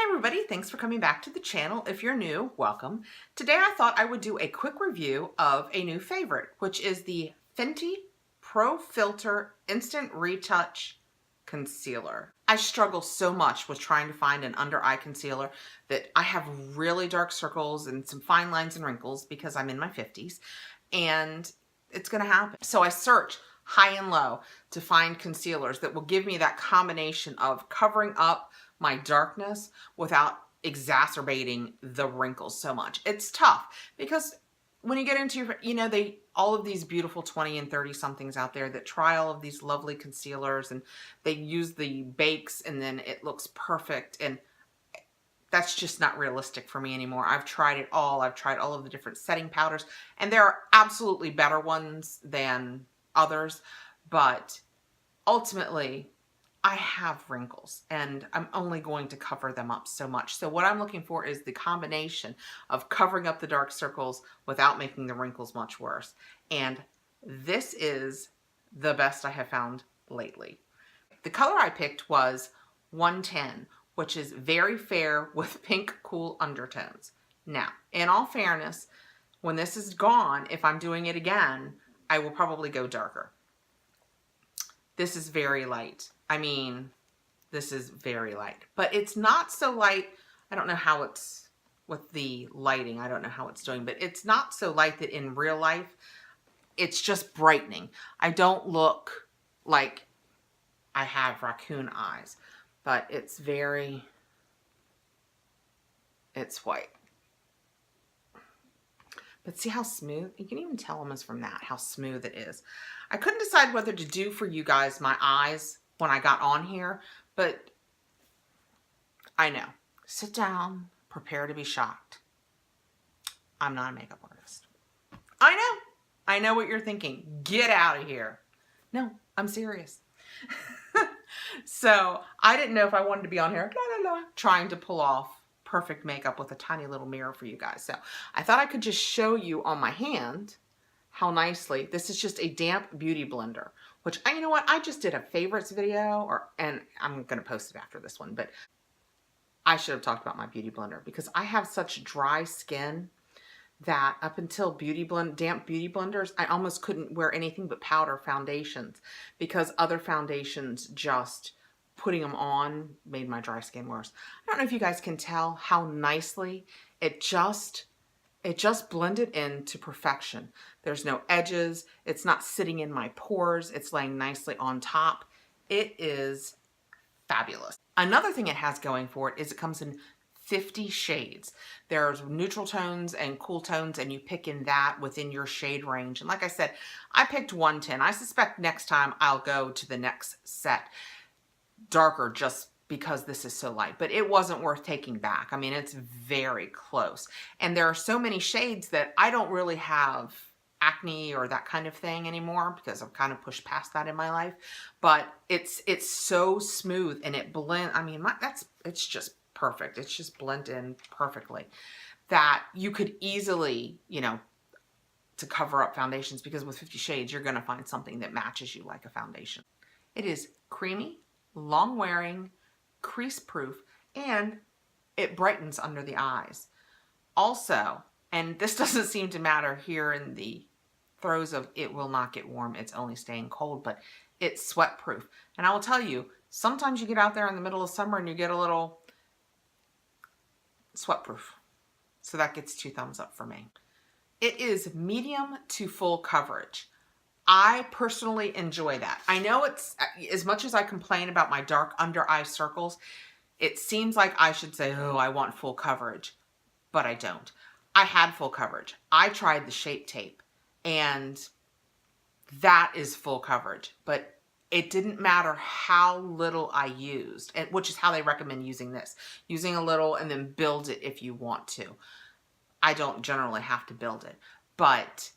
everybody, thanks for coming back to the channel. If you're new, welcome. Today I thought I would do a quick review of a new favorite, which is the Fenty Pro Filt'r Instant Retouch Concealer. I struggle so much with trying to find an under eye concealer that I have really dark circles and some fine lines and wrinkles because I'm in my 50s and it's gonna happen. So I search high and low to find concealers that will give me that combination of covering up my darkness without exacerbating the wrinkles so much. It's tough because when you get into your, all of these beautiful 20 and 30 somethings out there that try all of these lovely concealers and they use the bakes and then it looks perfect, and that's just not realistic for me anymore. I've tried it all. I've tried all of the different setting powders and there are absolutely better ones than others, but ultimately I have wrinkles and I'm only going to cover them up so much. So what I'm looking for is the combination of covering up the dark circles without making the wrinkles much worse. And this is the best I have found lately. The color I picked was 110, which is very fair with pink cool undertones. Now, in all fairness, when this is gone, if I'm doing it again, I will probably go darker. This is very light. I mean, this is very light, but it's not so light. I don't know how it's with the lighting. I don't know how it's doing, but it's not so light that in real life, it's just brightening. I don't look like I have raccoon eyes, but it's white. But see how smooth? You can even tell almost from that how smooth it is. I couldn't decide whether to do for you guys my eyes when I got on here, but I know. Sit down, prepare to be shocked. I'm not a makeup artist. I know what you're thinking. Get out of here. No, I'm serious. So I didn't know if I wanted to be on here trying to pull off perfect makeup with a tiny little mirror for you guys. So I thought I could just show you on my hand how nicely, this is just a damp beauty blender, which you know what, I just did a favorites video, and I'm gonna post it after this one, but I should have talked about my beauty blender because I have such dry skin that up until damp beauty blenders, I almost couldn't wear anything but powder foundations because other foundations just putting them on made my dry skin worse. I don't know if you guys can tell how nicely it just blended into perfection. There's no edges. It's not sitting in my pores. It's laying nicely on top. It is fabulous. Another thing it has going for it is it comes in 50 shades. There's neutral tones and cool tones, and you pick in that within your shade range. And like I said, I picked 110. I suspect next time I'll go to the next set darker just because this is so light, but it wasn't worth taking back. I mean, it's very close. And there are so many shades that I don't really have acne or that kind of thing anymore because I've kind of pushed past that in my life, but it's so smooth and it blends. I mean, it's just perfect. It's just blend in perfectly that you could easily, to cover up foundations, because with 50 shades, you're going to find something that matches you like a foundation. It is creamy, long wearing, crease proof, and it brightens under the eyes. Also, and this doesn't seem to matter here in the throes of it will not get warm, it's only staying cold, but it's sweat proof. And I will tell you, sometimes you get out there in the middle of summer and you get a little sweat proof. So that gets 2 thumbs up for me. It is medium to full coverage. I personally enjoy that. I know it's, as much as I complain about my dark under eye circles, it seems like I should say, oh, I want full coverage, but I don't. I had full coverage. I tried the Shape Tape and that is full coverage, but it didn't matter how little I used, which is how they recommend using this. Using a little and then build it if you want to. I don't generally have to build it, but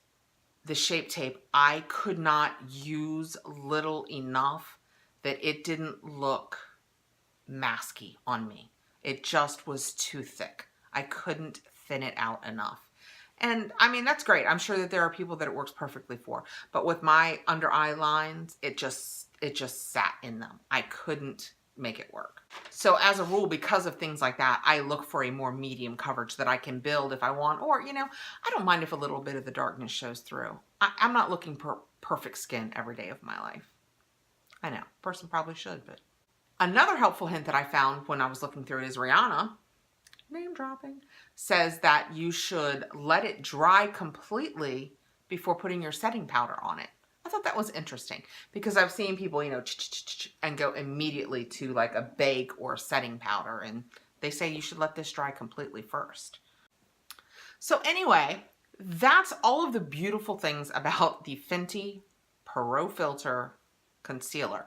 the Shape Tape, I could not use little enough that it didn't look masky on me. It just was too thick. I couldn't thin it out enough. And I mean, that's great. I'm sure that there are people that it works perfectly for, but with my under eye lines, it just sat in them. I couldn't make it work. So as a rule, because of things like that, I look for a more medium coverage that I can build if I want, or, you know, I don't mind if a little bit of the darkness shows through. I'm not looking for perfect skin every day of my life. I know, person probably should, but. Another helpful hint that I found when I was looking through it is Rihanna, name dropping, says that you should let it dry completely before putting your setting powder on it. I thought that was interesting because I've seen people, you know, and go immediately to like a bake or setting powder, and they say you should let this dry completely first. So anyway, that's all of the beautiful things about the Fenty Pro Filt'r Concealer.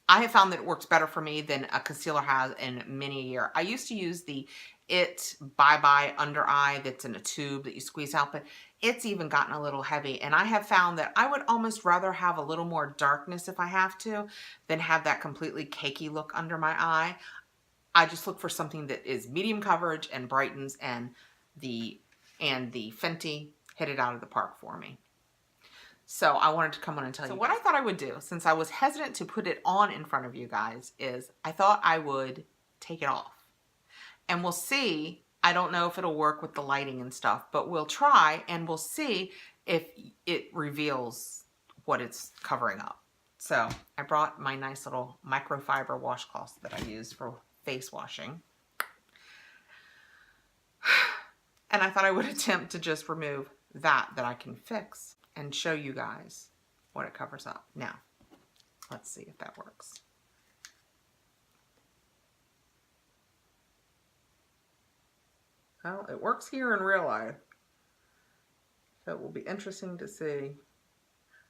I have found that it works better for me than a concealer has in many a year. I used to use the It Bye Bye Under Eye that's in a tube that you squeeze out, but it's even gotten a little heavy. And I have found that I would almost rather have a little more darkness if I have to than have that completely cakey look under my eye. I just look for something that is medium coverage and brightens, and the Fenty hit it out of the park for me. So I wanted to come on and tell you. So what I thought I would do, since I was hesitant to put it on in front of you guys, is I thought I would take it off. And we'll see. I don't know if it'll work with the lighting and stuff, but we'll try and we'll see if it reveals what it's covering up. So I brought my nice little microfiber washcloths that I use for face washing. And I thought I would attempt to just remove that I can fix and show you guys what it covers up. Now, let's see if that works. Well, it works here in real life. So it will be interesting to see.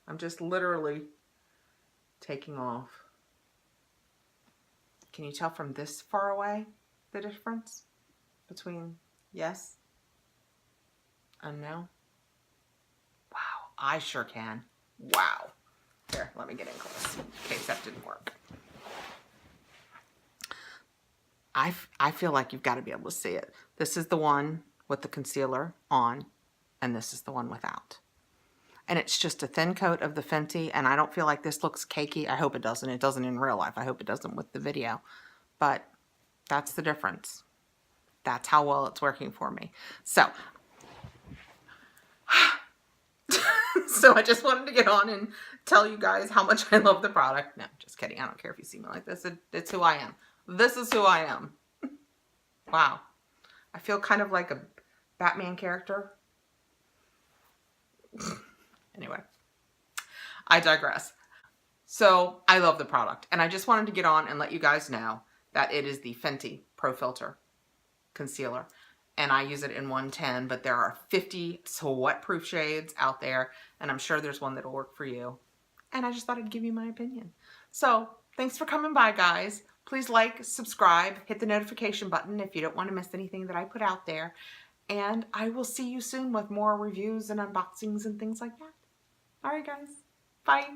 I'm just literally taking off. Can you tell from this far away the difference between yes and no? Wow, I sure can. Wow. Here, let me get in close in case that didn't work. I feel like you've got to be able to see it. This is the one with the concealer on, and this is the one without. And it's just a thin coat of the Fenty, and I don't feel like this looks cakey. I hope it doesn't. It doesn't in real life. I hope it doesn't with the video. But that's the difference. That's how well it's working for me. So, so I just wanted to get on and tell you guys how much I love the product. No, just kidding. I don't care if you see me like this. It's who I am. This is who I am. Wow. I feel kind of like a Batman character. Anyway, I digress. So I love the product, and I just wanted to get on and let you guys know that it is the Fenty Pro Filt'r Concealer, and I use it in 110, but there are 50 sweat-proof shades out there, and I'm sure there's one that'll work for you. And I just thought I'd give you my opinion. So thanks for coming by, guys. Please like, subscribe, hit the notification button if you don't want to miss anything that I put out there. And I will see you soon with more reviews and unboxings and things like that. All right, guys. Bye.